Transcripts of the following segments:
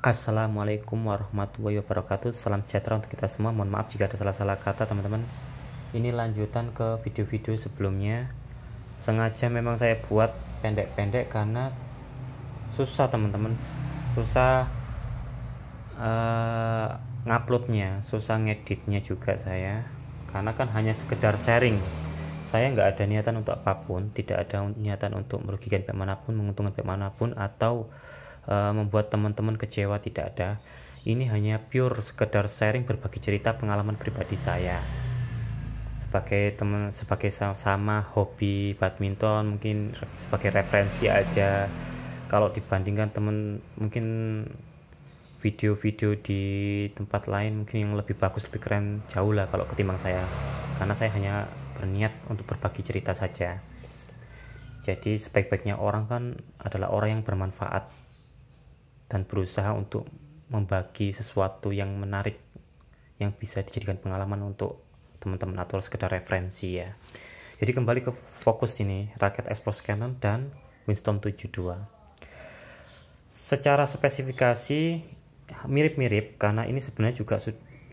Assalamualaikum warahmatullahi wabarakatuh. Salam sejahtera untuk kita semua. Mohon maaf jika ada salah-salah kata teman-teman. Ini lanjutan ke video-video sebelumnya. Sengaja memang saya buat pendek-pendek karena susah teman-teman. Susah nguploadnya, susah ngeditnya juga saya. Karena kan hanya sekedar sharing. Saya nggak ada niatan untuk apapun, tidak ada niatan untuk merugikan pihak manapun, menguntungkan pihak manapun, atau membuat teman-teman kecewa, tidak ada. Ini hanya pure sekedar sharing, berbagi cerita pengalaman pribadi saya sebagai teman, sebagai sama hobi badminton, mungkin sebagai referensi aja. Kalau dibandingkan teman, mungkin video-video di tempat lain mungkin yang lebih bagus, lebih keren jauh lah kalau ketimbang saya, karena saya hanya berniat untuk berbagi cerita saja. Jadi sebaik-baiknya orang kan adalah orang yang bermanfaat dan berusaha untuk membagi sesuatu yang menarik yang bisa dijadikan pengalaman untuk teman-teman atau sekedar referensi ya. Jadi kembali ke fokus ini, raket Explore Cannon dan Windstorm 72. Secara spesifikasi mirip-mirip, karena ini sebenarnya juga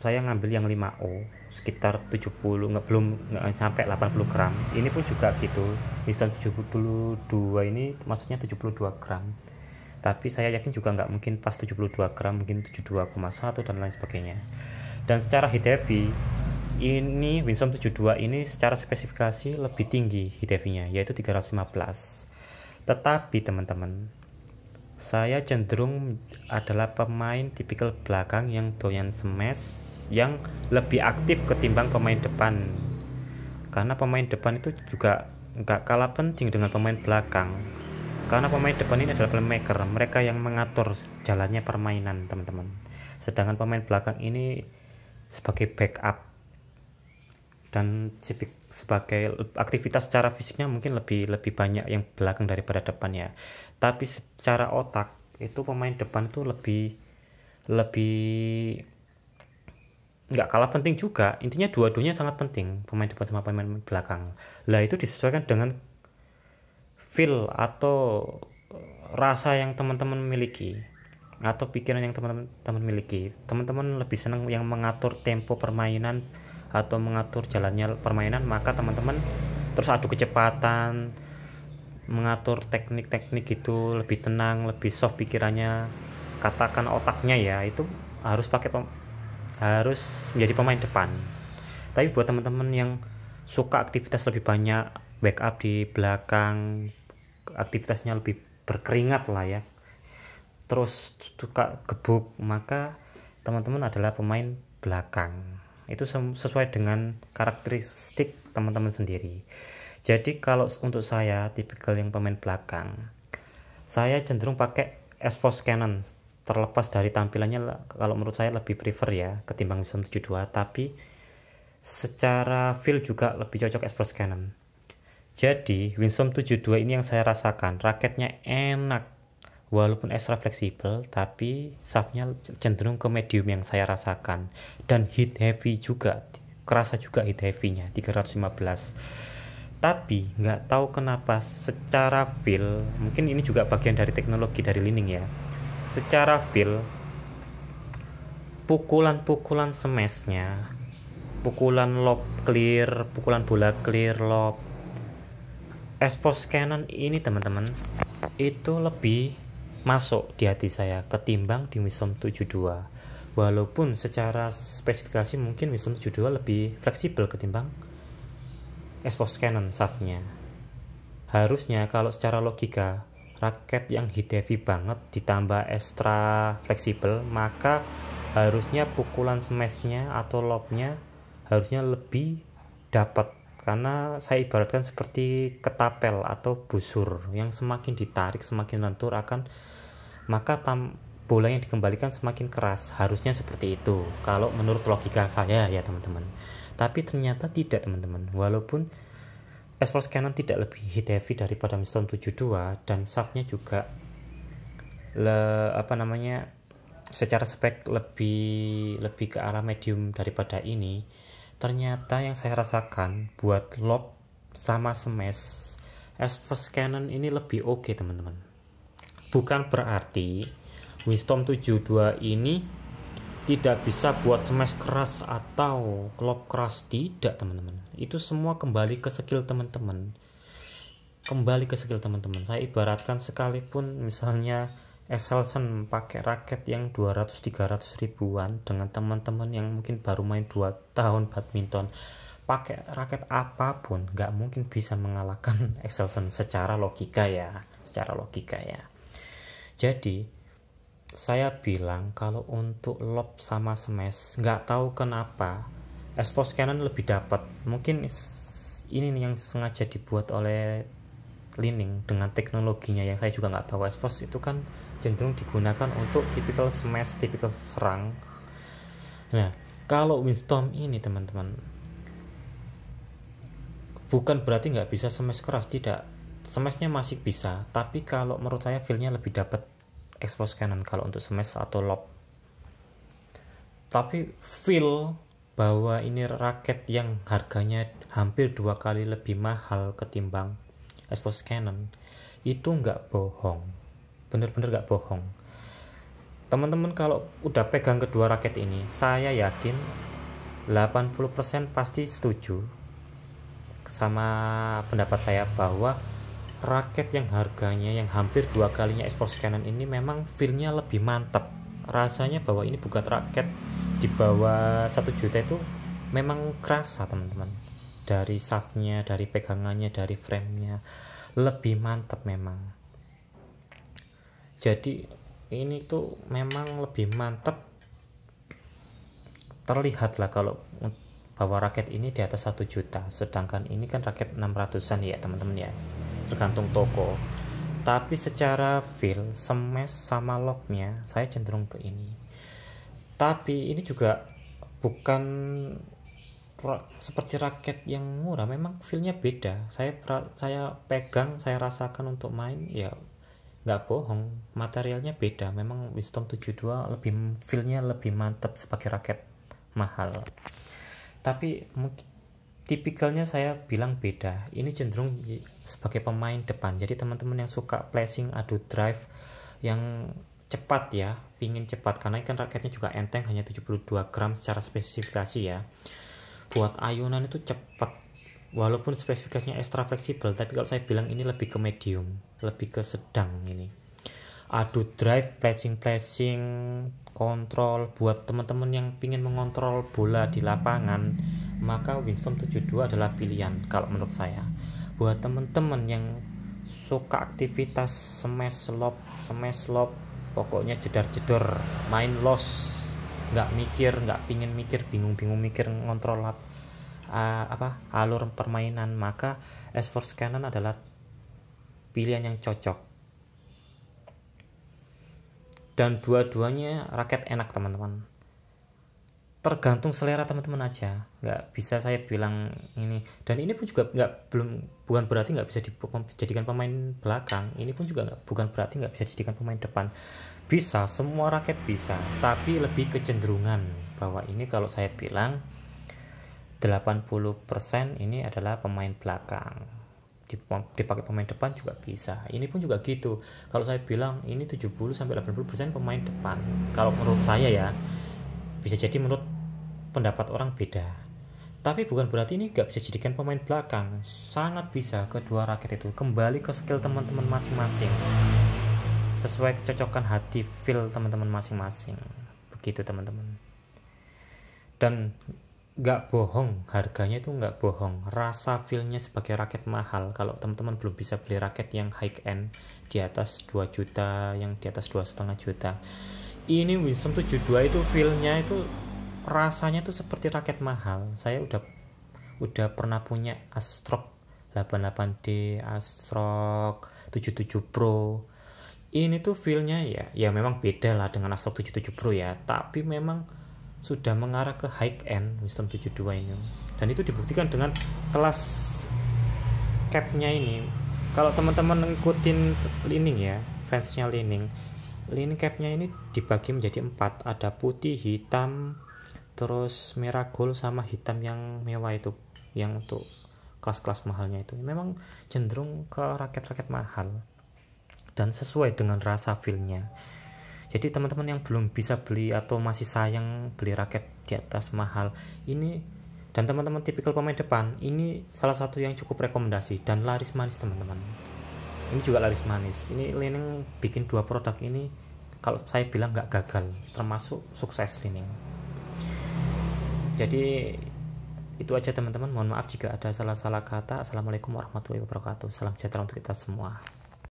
saya ngambil yang 5O sekitar 70, belum sampai 80 gram. Ini pun juga gitu, Windstorm 72 ini maksudnya 72 gram. Tapi saya yakin juga nggak mungkin pas 72 gram, mungkin 72,1 dan lain sebagainya. Dan secara heat heavy, ini Windstorm 72 ini secara spesifikasi lebih tinggi heat heavy-nya, yaitu 315. Tetapi teman-teman, saya cenderung adalah pemain tipikal belakang yang doyan smash, yang lebih aktif ketimbang pemain depan. Karena pemain depan itu juga nggak kalah penting dengan pemain belakang. Karena pemain depan ini adalah playmaker, mereka yang mengatur jalannya permainan teman-teman. Sedangkan pemain belakang ini sebagai backup dan sebagai aktivitas secara fisiknya mungkin lebih banyak yang belakang daripada depan ya. Tapi secara otak itu pemain depan itu lebih nggak kalah penting juga. Intinya dua-duanya sangat penting, pemain depan sama pemain belakang. Lah itu disesuaikan dengan feel atau rasa yang teman-teman miliki atau pikiran yang teman-teman miliki. Teman-teman lebih senang yang mengatur tempo permainan atau mengatur jalannya permainan, maka teman-teman terus adu kecepatan, mengatur teknik-teknik itu lebih tenang, lebih soft pikirannya, katakan otaknya ya, itu harus harus menjadi pemain depan. Tapi buat teman-teman yang suka aktivitas lebih banyak, backup di belakang, aktivitasnya lebih berkeringat lah ya, terus suka gebuk, maka teman-teman adalah pemain belakang. Itu sesuai dengan karakteristik teman-teman sendiri. Jadi kalau untuk saya tipikal yang pemain belakang, saya cenderung pakai Explore Cannon. Terlepas dari tampilannya, kalau menurut saya lebih prefer ya ketimbang Windstorm 72, tapi secara feel juga lebih cocok Explore Cannon. Jadi Windstorm 72 ini yang saya rasakan, raketnya enak walaupun ekstra fleksibel, tapi shaftnya cenderung ke medium yang saya rasakan, dan heat heavy juga, kerasa juga heat heavy-nya 315. Tapi nggak tahu kenapa secara feel, mungkin ini juga bagian dari teknologi dari Li-Ning ya, secara feel pukulan-pukulan smashnya, pukulan lob clear, pukulan bola clear lob Explore Cannon ini teman-teman, itu lebih masuk di hati saya ketimbang di Windstorm 72. Walaupun secara spesifikasi mungkin Windstorm 72 lebih fleksibel ketimbang Explore Cannon shaftnya. Harusnya kalau secara logika, raket yang heat heavy banget ditambah ekstra fleksibel, maka harusnya pukulan smashnya atau lobnya harusnya lebih dapat. Karena saya ibaratkan seperti ketapel atau busur yang semakin ditarik semakin lentur akan, maka bola yang dikembalikan semakin keras. Harusnya seperti itu kalau menurut logika saya ya teman-teman. Tapi ternyata tidak teman-teman. Walaupun Explore Cannon tidak lebih heat heavy daripada Windstorm 72 dan shaftnya juga secara spek lebih ke arah medium daripada ini, ternyata yang saya rasakan buat lob sama smash Explore Cannon ini lebih oke teman-teman. Bukan berarti Wisdom 72 ini tidak bisa buat smash keras atau lob keras, tidak teman-teman. Itu semua kembali ke skill teman-teman. Saya ibaratkan sekalipun misalnya Excelsen pakai raket yang 200-300 ribuan dengan teman-teman yang mungkin baru main 2 tahun badminton, pakai raket apapun nggak mungkin bisa mengalahkan Excelsen secara logika ya. Jadi saya bilang kalau untuk lob sama smash, nggak tahu kenapa Xforce Cannon lebih dapat. Mungkin ini nih yang sengaja dibuat oleh Li-Ning dengan teknologinya yang saya juga nggak tahu. Xforce itu kan cenderung digunakan untuk tipikal smash, tipikal serang. Nah, kalau Windstorm ini teman-teman, bukan berarti nggak bisa smash keras, tidak. Smashnya masih bisa, tapi kalau menurut saya feel-nya lebih dapat Xforce Cannon kalau untuk smash atau lob. Tapi feel bahwa ini raket yang harganya hampir 2 kali lebih mahal ketimbang Xforce Cannon itu nggak bohong, bener-bener nggak bohong. Teman-teman kalau udah pegang kedua raket ini, saya yakin 80% pasti setuju sama pendapat saya bahwa raket yang harganya yang hampir 2 kalinya Xforce Cannon ini memang feel-nya lebih mantap. Rasanya bahwa ini bukan raket di bawah 1 juta itu memang kerasa teman-teman. Dari shaftnya, dari pegangannya, dari framenya lebih mantap memang. Jadi ini tuh memang lebih mantap, terlihat lah kalau bahwa raket ini di atas 1 juta, sedangkan ini kan raket 600-an ya teman-teman ya, tergantung toko. Tapi secara feel, smash sama locknya saya cenderung ke ini. Tapi ini juga bukan seperti raket yang murah, memang feelnya beda. Saya pegang, saya rasakan untuk main ya nggak bohong, materialnya beda. Memang Wisdom 72 lebih feelnya lebih mantap sebagai raket mahal. Tapi tipikalnya saya bilang beda. Ini cenderung sebagai pemain depan. Jadi teman-teman yang suka flashing, adu drive yang cepat ya, pingin cepat, karena kan raketnya juga enteng, hanya 72 gram secara spesifikasi ya. Buat ayunan itu cepat, walaupun spesifikasinya ekstra fleksibel, tapi kalau saya bilang ini lebih ke medium, lebih ke sedang. Ini adu drive, flashing, kontrol. Buat teman-teman yang ingin mengontrol bola di lapangan, maka Wisdom 72 adalah pilihan kalau menurut saya. Buat teman-teman yang suka aktivitas smash lob, pokoknya jedar-jedor, main loss, nggak pingin mikir, bingung mikir ngontrol alur permainan, maka Xforce Cannon adalah pilihan yang cocok. Dan dua-duanya raket enak teman-teman, tergantung selera teman-teman aja, nggak bisa saya bilang ini. Dan ini pun juga bukan berarti nggak bisa dijadikan pemain belakang. Ini pun juga bukan berarti nggak bisa dijadikan pemain depan. Bisa, semua raket bisa, tapi lebih kecenderungan bahwa ini kalau saya bilang 80% ini adalah pemain belakang, dipakai pemain depan juga bisa. Ini pun juga gitu, kalau saya bilang ini 70-80% pemain depan. Kalau menurut saya ya, bisa jadi menurut pendapat orang beda, tapi bukan berarti ini gak bisa dijadikan pemain belakang. Sangat bisa, kedua raket itu kembali ke skill teman-teman masing-masing, sesuai kecocokan hati feel teman-teman masing-masing, begitu teman-teman. Dan gak bohong, harganya itu gak bohong, rasa feelnya sebagai raket mahal. Kalau teman-teman belum bisa beli raket yang high end di atas 2 juta, yang di atas 2,5 juta, ini Wisdom 72 itu feelnya itu, rasanya tuh seperti raket mahal. Saya udah pernah punya Astrock 88D, Astrock 77 Pro. Ini tuh feelnya ya memang beda lah dengan Astrock 77 Pro ya, tapi memang sudah mengarah ke high end Wisdom 72 ini. Dan itu dibuktikan dengan kelas capnya ini. Kalau teman-teman ngikutin Li-Ning ya, fansnya Li-Ning capnya ini dibagi menjadi 4, ada putih, hitam, terus merah gold, sama hitam yang mewah itu, yang untuk kelas-kelas mahalnya itu. Memang cenderung ke raket-raket mahal dan sesuai dengan rasa feelnya. Jadi teman-teman yang belum bisa beli atau masih sayang beli raket di atas mahal ini, dan teman-teman tipikal pemain depan, ini salah satu yang cukup rekomendasi dan laris manis teman-teman. Ini juga laris manis. Ini Li-Ning bikin 2 produk ini, kalau saya bilang nggak gagal, termasuk sukses Li-Ning. Jadi itu aja teman-teman, mohon maaf jika ada salah-salah kata. Assalamualaikum warahmatullahi wabarakatuh. Salam sejahtera untuk kita semua.